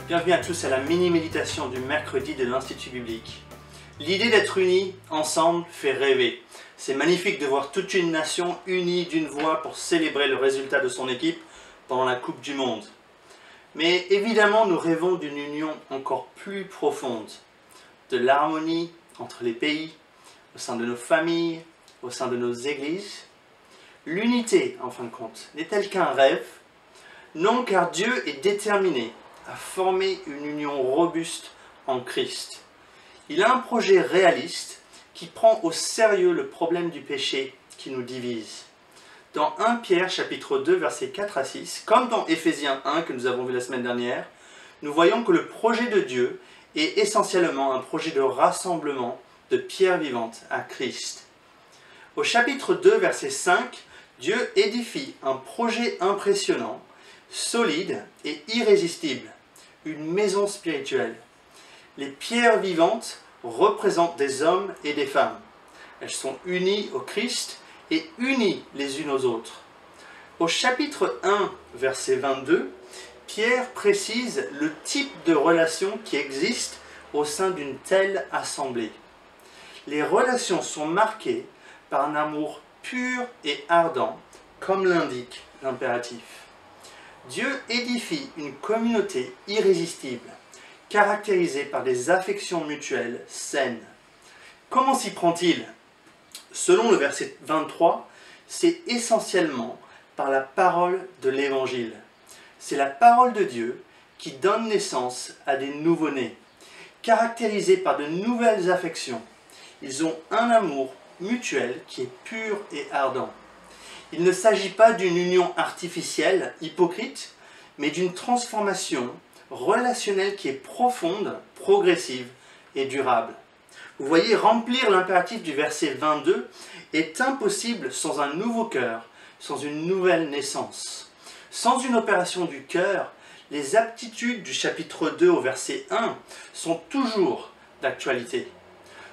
Bienvenue à tous à la mini-méditation du mercredi de l'Institut biblique. L'idée d'être unis ensemble fait rêver. C'est magnifique de voir toute une nation unie d'une voix pour célébrer le résultat de son équipe pendant la Coupe du Monde. Mais évidemment, nous rêvons d'une union encore plus profonde, de l'harmonie entre les pays, au sein de nos familles, au sein de nos églises. L'unité, en fin de compte, n'est-elle qu'un rêve? Non, car Dieu est déterminé à former une union robuste en Christ. Il a un projet réaliste qui prend au sérieux le problème du péché qui nous divise. Dans 1 Pierre chapitre 2 versets 4 à 6, comme dans Éphésiens 1 que nous avons vu la semaine dernière, nous voyons que le projet de Dieu est essentiellement un projet de rassemblement de pierres vivantes à Christ. Au chapitre 2 verset 5, Dieu édifie un projet impressionnant, solide et irrésistible, une maison spirituelle. Les pierres vivantes représentent des hommes et des femmes. Elles sont unies au Christ et unies les unes aux autres. Au chapitre 1, verset 22, Pierre précise le type de relation qui existe au sein d'une telle assemblée. Les relations sont marquées par un amour pur et ardent, comme l'indique l'impératif. Dieu édifie une communauté irrésistible, caractérisée par des affections mutuelles saines. Comment s'y prend-il? Selon le verset 23, c'est essentiellement par la parole de l'Évangile. C'est la parole de Dieu qui donne naissance à des nouveau-nés, caractérisés par de nouvelles affections. Ils ont un amour mutuel qui est pur et ardent. Il ne s'agit pas d'une union artificielle, hypocrite, mais d'une transformation relationnelle qui est profonde, progressive et durable. Vous voyez, remplir l'impératif du verset 22 est impossible sans un nouveau cœur, sans une nouvelle naissance. Sans une opération du cœur, les aptitudes du chapitre 2 au verset 1 sont toujours d'actualité.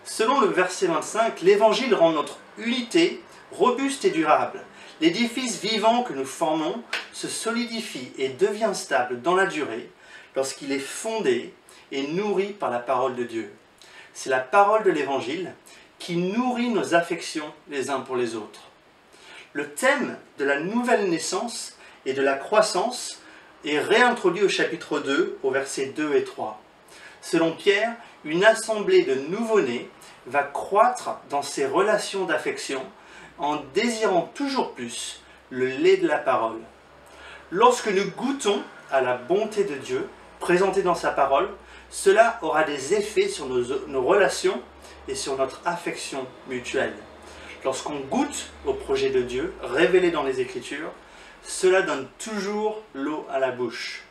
Selon le verset 25, l'Évangile rend notre unité robuste et durable. L'édifice vivant que nous formons se solidifie et devient stable dans la durée lorsqu'il est fondé et nourri par la parole de Dieu. C'est la parole de l'Évangile qui nourrit nos affections les uns pour les autres. Le thème de la nouvelle naissance et de la croissance est réintroduit au chapitre 2, au versets 2 et 3. Selon Pierre, une assemblée de nouveau-nés va croître dans ses relations d'affection en désirant toujours plus le lait de la parole. Lorsque nous goûtons à la bonté de Dieu présentée dans sa parole, cela aura des effets sur nos relations et sur notre affection mutuelle. Lorsqu'on goûte au projet de Dieu révélé dans les Écritures, cela donne toujours l'eau à la bouche.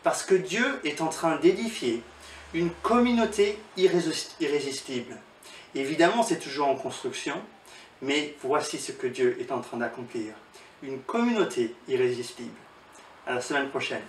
Parce que Dieu est en train d'édifier une communauté irrésistible. Évidemment, c'est toujours en construction, mais voici ce que Dieu est en train d'accomplir. Une communauté irrésistible. À la semaine prochaine.